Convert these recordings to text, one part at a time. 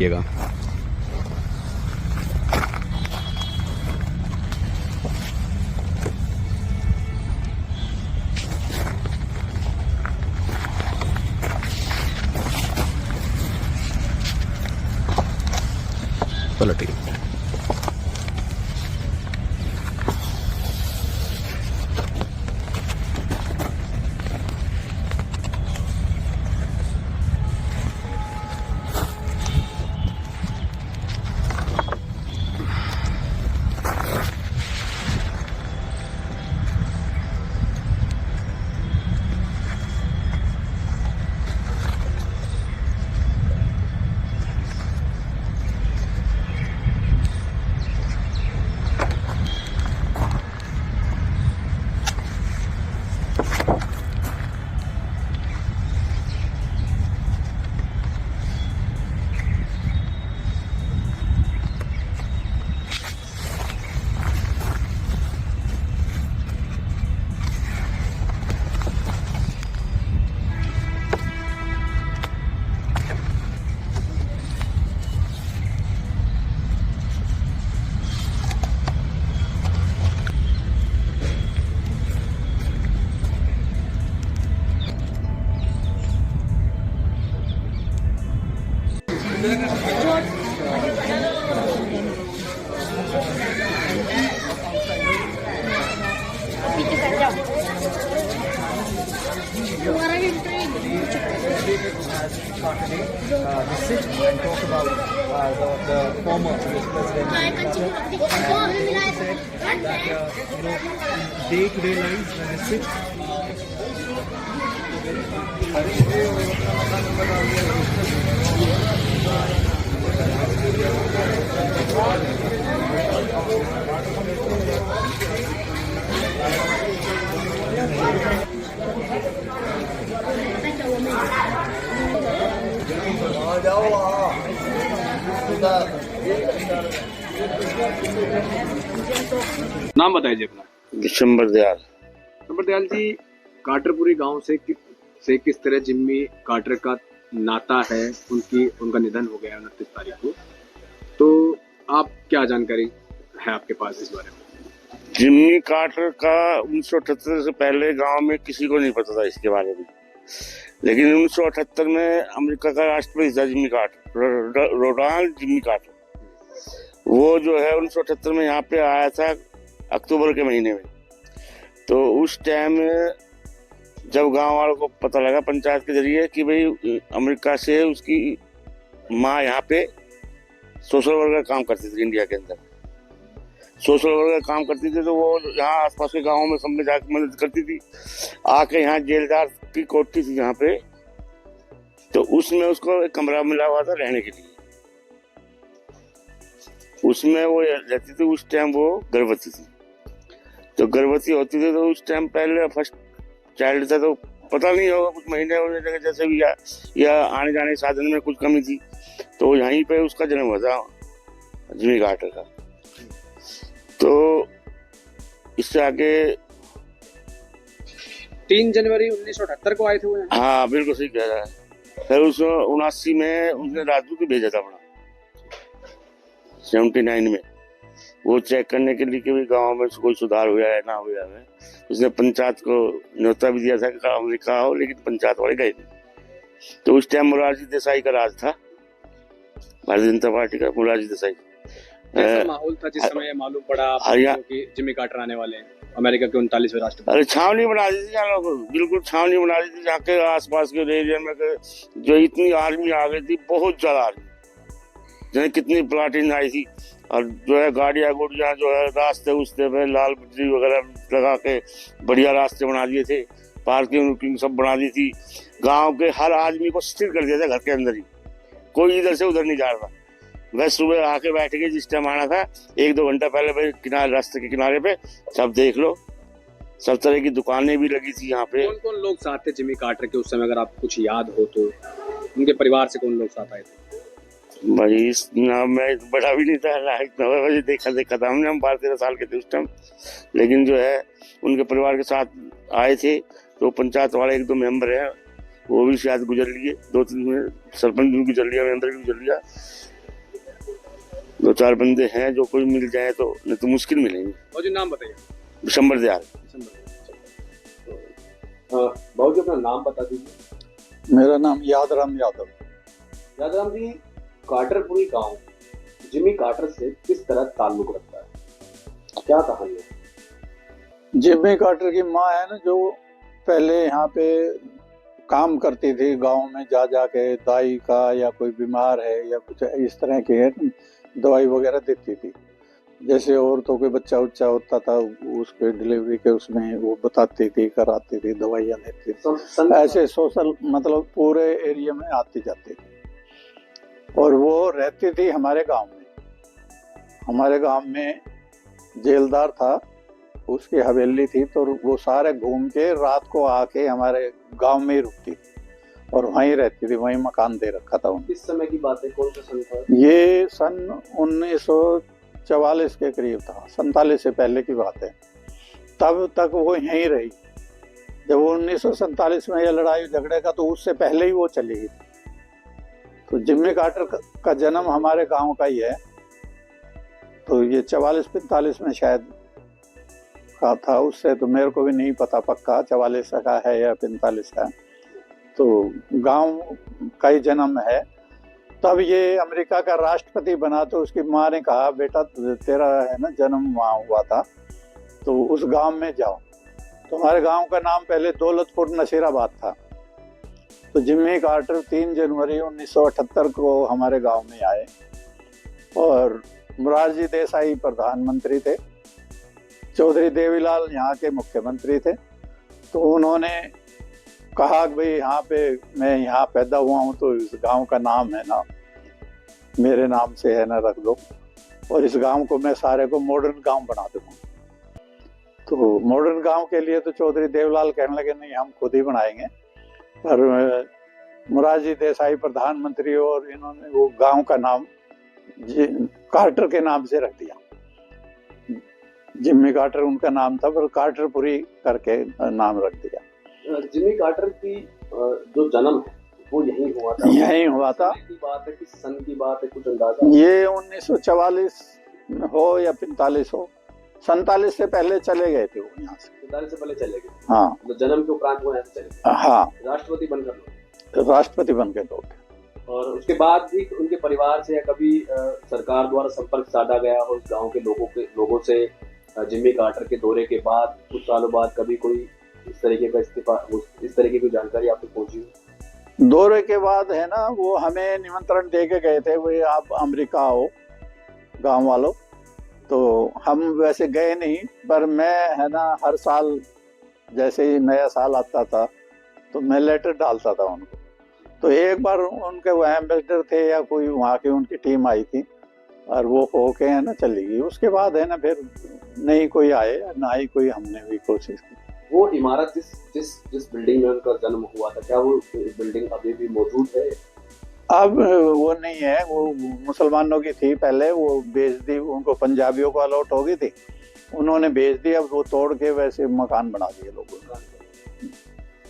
गा चलो ठीक है। Visit and talk about the former president. And that day-to-day lives when I sit. नाम बताइए जी अपना। दिसंबर दयाल। दिसंबर दयाल जी, काटरपुरी गांव से किस तरह जिम्मी कार्टर का नाता है? उनका निधन हो गया 29 तारीख को, तो आप क्या जानकारी है आपके पास इस बारे में? जिम्मी कार्टर का 1978 से पहले गांव में किसी को नहीं पता था इसके बारे में, लेकिन 1978 में अमेरिका का राष्ट्रपति था Jimmy Carter, Ronald Jimmy Carter. वो जो है 1978 में यहाँ पे आया था अक्टूबर के महीने में। तो उस टाइम जब गांव वालों को पता लगा पंचायत के जरिए कि भाई अमेरिका से उसकी माँ यहाँ पे सोशल वर्कर काम करती थी, इंडिया के अंदर सोशल वर्कर काम करती थी, तो वो यहाँ आसपास के गाँवों में सब में जाकर मदद करती थी। आके यहाँ जेलदार की कोठी थी यहाँ पे, तो उसमें उसको एक कमरा मिला हुआ था रहने के लिए, उसमें वो रहती थी। उस टाइम वो गर्भवती थी, तो गर्भवती होती थी तो उस टाइम पहले फर्स्ट चाइल्ड था, तो पता नहीं होगा कुछ महीने होने लगे जैसे भी, या आने जाने साधन में कुछ कमी थी, तो यहीं पे उसका जन्म हुआ था जिम्मी कार्टर का। तो इससे आगे 3 जनवरी 1978 को आए थे वो। हाँ बिल्कुल सही कह रहा है। फिर 1979 में उसने राजदूत को भेजा था अपना, 79 में वो चेक करने के लिए कि भी गाँव में कोई सुधार हुआ है ना हुआ है। उसने पंचायत को न्योता भी दिया था कि लिखा हो, लेकिन पंचायत वाले गए नहीं। तो उस टाइम मोरारजी देसाई का राज था, भारतीय जनता पार्टी का मोरारजी देसाई। ऐसा माहौल था जिस समय मालूम पड़ा कि जिम्मी कार्टर आने वाले हैं, अमेरिका के 39वें राष्ट्रपति। अरे छावनी बना दी थी यहाँ लोग, बिल्कुल छावनी बना दी थी, जहाँ के आसपास के एरिया में जो इतनी आर्मी आ गई थी, बहुत ज्यादा आर्मी, जैसे कितनी प्लाटिन आई थी। और जो है गाड़ियाँ गुड़ियाँ जो है रास्ते उस्ते पे लाल बत्ती वगैरह लगा के बढ़िया रास्ते बना दिए थे, पार्किंग उर्किंग सब बना दी थी। गांव के हर आदमी को स्थिर कर दिया था घर के अंदर ही, कोई इधर से उधर नहीं जा रहा। बस सुबह आके बैठ के जिस टाइम आना था 1-2 घंटा पहले भाई किनारे रास्ते के किनारे पे सब देख लो, सब तरह की दुकानें भी लगी थी यहाँ पे। कौन कौन लोग साथ थे जिमी कार्टर के उस समय, अगर आप कुछ याद हो तो? उनके परिवार से कौन लोग साथ आए थे? भाई ना मैं बड़ा भी नहीं था, 9 बजे देखा था हमने, हम 12-13 साल के थे उस टाइम। लेकिन जो है उनके परिवार के साथ आए थे, तो पंचायत वाले 1-2 मेंबर हैं वो भी शायद गुजर लिए, 2-3 में सरपंच भी गुजर लिया, मेंबर भी गुजर लिया। 2-4 बंदे हैं जो कोई मिल जाए तो, नहीं तो मुश्किल मिलेंगे। और जी नाम बताइए। दिसंबर दयाल। भाऊ जी अपना नाम बता दीजिए। मेरा नाम यादराम यादव। यादराम जी, कार्टरपुरी गांव जिमी कार्टर से किस तरह ताल्लुक रखता है, क्या कहानी है? जिमी कार्टर की माँ है ना, जो पहले यहाँ पे काम करती थी गांव में, जा जाके दाई का या कोई बीमार है या कुछ इस तरह की दवाई वगैरह देती थी। जैसे औरतों के बच्चा उच्चा होता था उसके डिलीवरी के उसमें वो बताती थी, कराती थी, दवाइयाँ देती थी। ऐसे सोशल मतलब पूरे एरिया में आती जाती थी। और वो रहती थी हमारे गांव में। हमारे गांव में जेलदार था, उसकी हवेली थी, तो वो सारे घूम के रात को आके हमारे गांव में ही रुकती थी और वहीं रहती थी, वहीं मकान दे रखा था उन्हें। किस समय की बात है, कौन सा सन था? ये सन 1944 के करीब था, 47 से पहले की बात है। तब तक वो यहीं रही। जब 1947 में ये लड़ाई झगड़े का, तो उससे पहले ही वो चली गई। तो जिमी कार्टर का जन्म हमारे गांव का ही है, तो ये 44-45 में शायद का था। उससे तो मेरे को भी नहीं पता पक्का 44 का है या 45 का। तो गांव का ही जन्म है। तब ये अमेरिका का राष्ट्रपति बना, तो उसकी माँ ने कहा बेटा तेरा है ना जन्म वहाँ हुआ था, तो उस गांव में जाओ। तो हमारे गांव का नाम पहले दौलतपुर नसीराबाद था। तो जिमी कार्टर 3 जनवरी 1978 को हमारे गांव में आए और मोरारजी देसाई प्रधानमंत्री थे, चौधरी देवीलाल यहाँ के मुख्यमंत्री थे। तो उन्होंने कहा कि भाई यहाँ पे मैं यहाँ पैदा हुआ हूँ, तो इस गांव का नाम है ना मेरे नाम से है ना रख दो, और इस गांव को मैं सारे को मॉडर्न गांव बना दूंगा। तो मॉडर्न गांव के लिए तो चौधरी देवीलाल कहने लगे नहीं हम खुद ही बनाएंगे। पर मोरारजी देसाई प्रधानमंत्री और इन्होंने वो गांव का नाम कार्टर के नाम से रख दिया। जिमी कार्टर उनका नाम था, पर कार्टरपुरी करके नाम रख दिया। जिमी कार्टर की जो जन्म है वो यहीं हुआ था? यहीं हुआ था। की बात है कि सन की बात है, कुछ अंदाजा? ये 1944 हो या 45 हो, 47 से पहले चले गए थे वो यहाँ से। 47 से पहले चले गए? हाँ, तो जन्म के उपरांत वो यहाँ से चले? हाँ, राष्ट्रपति बनकर? राष्ट्रपति बन के लौटे। और उसके बाद भी उनके परिवार से या कभी सरकार द्वारा संपर्क साधा गया हो इस गांव के लोगों से? जिमी कार्टर के दौरे के बाद कुछ सालों बाद कभी कोई इस तरीके का इस तरीके की जानकारी आपको पहुंची? दौरे के बाद है ना, वो हमें निमंत्रण दे के गए थे, भाई आप अमेरिका आओ गांव वालों। तो हम वैसे गए नहीं, पर मैं है ना हर साल जैसे ही नया साल आता था तो मैं लेटर डालता था उनको। तो एक बार उनके वो एम्बेसडर थे या कोई वहाँ की उनकी टीम आई थी और वो होके है ना चली गई। उसके बाद है ना फिर नहीं कोई आए, ना ही कोई हमने भी कोशिश की। वो इमारत जिस बिल्डिंग में उनका जन्म हुआ था, क्या वो बिल्डिंग अभी भी मौजूद है? अब वो नहीं है, वो मुसलमानों की थी पहले, वो बेच दी, उनको पंजाबियों को अलॉट हो गई थी, उन्होंने बेच दी। अब वो तोड़ के वैसे मकान बना दिए लोगों ने।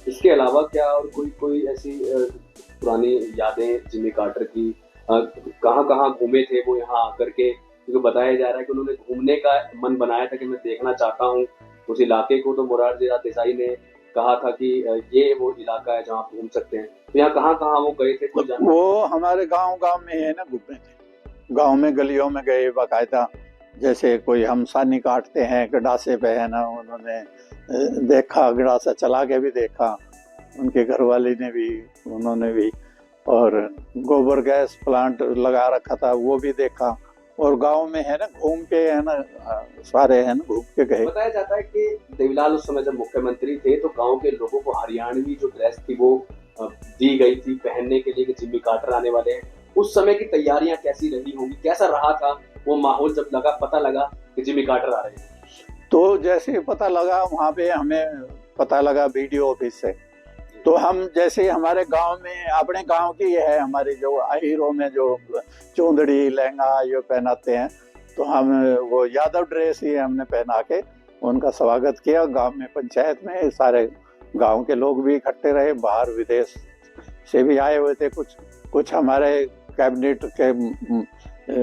इसके अलावा क्या और कोई ऐसी पुरानी यादें जिमी कार्टर की? कहाँ घूमे थे वो यहाँ आकर के? क्योंकि बताया जा रहा है कि उन्होंने घूमने का मन बनाया था कि मैं देखना चाहता हूँ उस इलाके को। तो मोरारजी देसाई ने कहा था कि ये वो इलाका है जहाँ आप घूम सकते हैं। तो यहाँ कहाँ वो गए थे? कुछ जानना? वो हमारे गांव में है ना घूमे थे, गांव में गलियों में गए बाकायदा। जैसे कोई हम सानी काटते हैं गड़ासे पे है ना, उन्होंने देखा, गड़ासा चला के भी देखा, उनके घरवाली ने भी, उन्होंने भी। और गोबर गैस प्लांट लगा रखा था वो भी देखा। और गांव में है ना घूम के है ना सारे है ना घूम के गए। बताया जाता है कि देवीलाल उस समय जब मुख्यमंत्री थे तो गांव के लोगों को हरियाणवी जो ड्रेस थी वो दी गई थी पहनने के लिए कि जिम्मी कार्टर आने वाले हैं। उस समय की तैयारियां कैसी रही होंगी, कैसा रहा था वो माहौल जब पता लगा कि जिम्मी कार्टर आ रहे हैं? तो जैसे पता लगा वहाँ पे हमें पता लगा वीडियो ऑफिस से, तो हम जैसे हमारे गांव में अपने गांव की है हमारी जो हीरो में जो चौंदड़ी लहंगा ये पहनाते हैं, तो हम वो यादव ड्रेस ही हमने पहना के उनका स्वागत किया। गांव में पंचायत में सारे गांव के लोग भी इकट्ठे रहे, बाहर विदेश से भी आए हुए थे, कुछ हमारे कैबिनेट के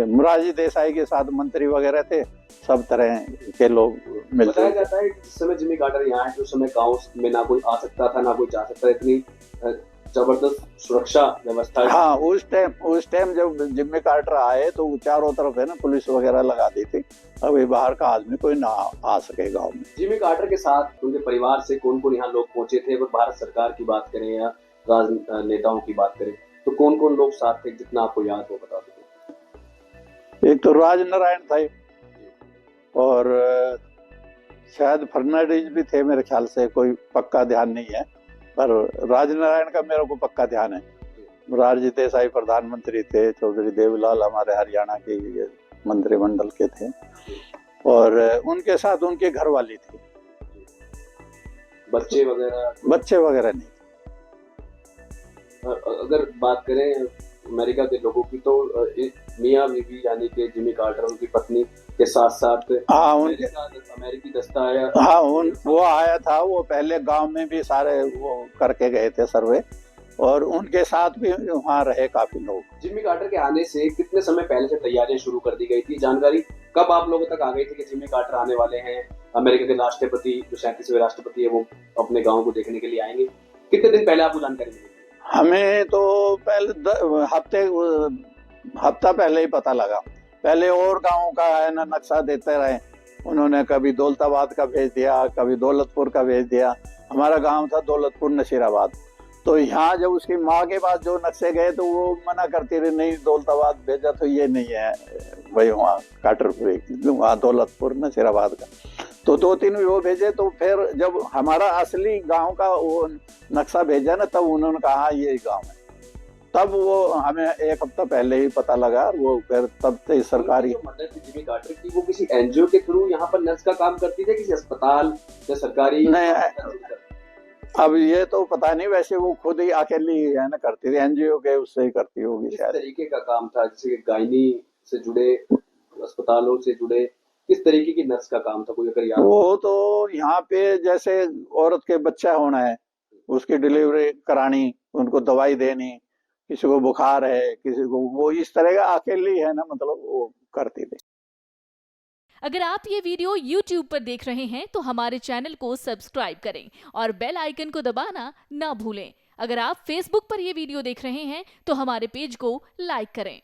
मोरारजी देसाई के साथ मंत्री वगैरह थे, सब तरह के लोग मिलते। बताया जाता है जिस समय जिम्मी कार्टर यहाँ है उस समय गांव में ना कोई आ सकता था ना कोई जा सकता था, इतनी जबरदस्त सुरक्षा व्यवस्था। हाँ, उस टाइम जब जिम्मी कार्टर आए तो चारों तरफ है ना पुलिस वगैरह लगा दी थी, अभी बाहर का आदमी कोई ना आ सके गांव में। जिम्मी कार्टर के साथ उनके परिवार से कौन कौन यहाँ लोग पहुंचे थे? अगर भारत सरकार की बात करें या राजनेताओं की बात करें तो कौन कौन लोग साथ थे, जितना आपको याद हो बता दो। एक तो राजनारायण थे और शायद फर्नांडिस भी थे मेरे ख्याल से, कोई पक्का ध्यान नहीं है, पर राजनारायण का मेरे को पक्का ध्यान है। मोरारजी देसाई प्रधानमंत्री थे, चौधरी देवीलाल हमारे हरियाणा के मंत्रिमंडल के थे और उनके साथ उनके घर वाली थी। बच्चे वगैरह नहीं। अगर बात करें अमेरिका के लोगों की तो मियां बीवी यानी कि जिम्मी कार्टर उनकी पत्नी के साथ साथ अमेरिकी दस्ता आया। हाँ, वो आया था, वो पहले गांव में भी सारे वो करके गए थे सर्वे, और उनके साथ भी वहाँ रहे काफी लोग। जिम्मी कार्टर के आने से कितने समय पहले से तैयारियां शुरू कर दी गई थी? जानकारी कब आप लोगों तक आ गई थी कि जिम्मी कार्टर आने वाले हैं, अमेरिका के राष्ट्रपति जो 37वें राष्ट्रपति है वो अपने गाँव को देखने के लिए आएंगे? कितने दिन पहले आपको जानकारी मिली? हमें तो पहले हफ्ता पहले ही पता लगा। पहले और गांवों का है ना नक्शा देते रहे, उन्होंने कभी दौलताबाद का भेज दिया, कभी दौलतपुर का भेज दिया। हमारा गांव था दौलतपुर नशीराबाद, तो यहाँ जब उसकी माँ के पास जो नक्शे गए तो वो मना करती रही, नहीं दौलताबाद भेजा तो ये नहीं है भाई, वहाँ काटरपुरी वहाँ दौलतपुर नशीराबाद का। तो 2-3 वो भेजे, तो फिर जब हमारा असली गांव का वो नक्शा भेजा ना तब उन्होंने कहा ये गांव है, तब वो हमें 1 हफ्ता पहले ही पता लगा। वो फिर तब से सरकारी मदद जिम्मी कार्टर की वो किसी एनजीओ के थ्रू यहाँ पर नर्स का काम करती थी, किसी अस्पताल या सरकारी? नहीं, अब ये तो पता नहीं, वैसे वो खुद ही अकेली है ना करती थी, एनजीओ के उससे ही करती होगी शायद। किस तरीके का काम था, जैसे गायनी से जुड़े, अस्पतालों से जुड़े, किस तरीके की नर्स का काम था, कोई अगर याद? वो तो यहाँ पे जैसे औरत के बच्चा होना है उसकी डिलीवरी करानी, उनको दवाई देनी, किसी को बुखार है, किसी को, वो इस तरह का अकेली है ना, मतलब वो करती थी। अगर आप ये वीडियो YouTube पर देख रहे हैं तो हमारे चैनल को सब्सक्राइब करें और बेल आइकन को दबाना ना भूलें। अगर आप Facebook पर ये वीडियो देख रहे हैं तो हमारे पेज को लाइक करें।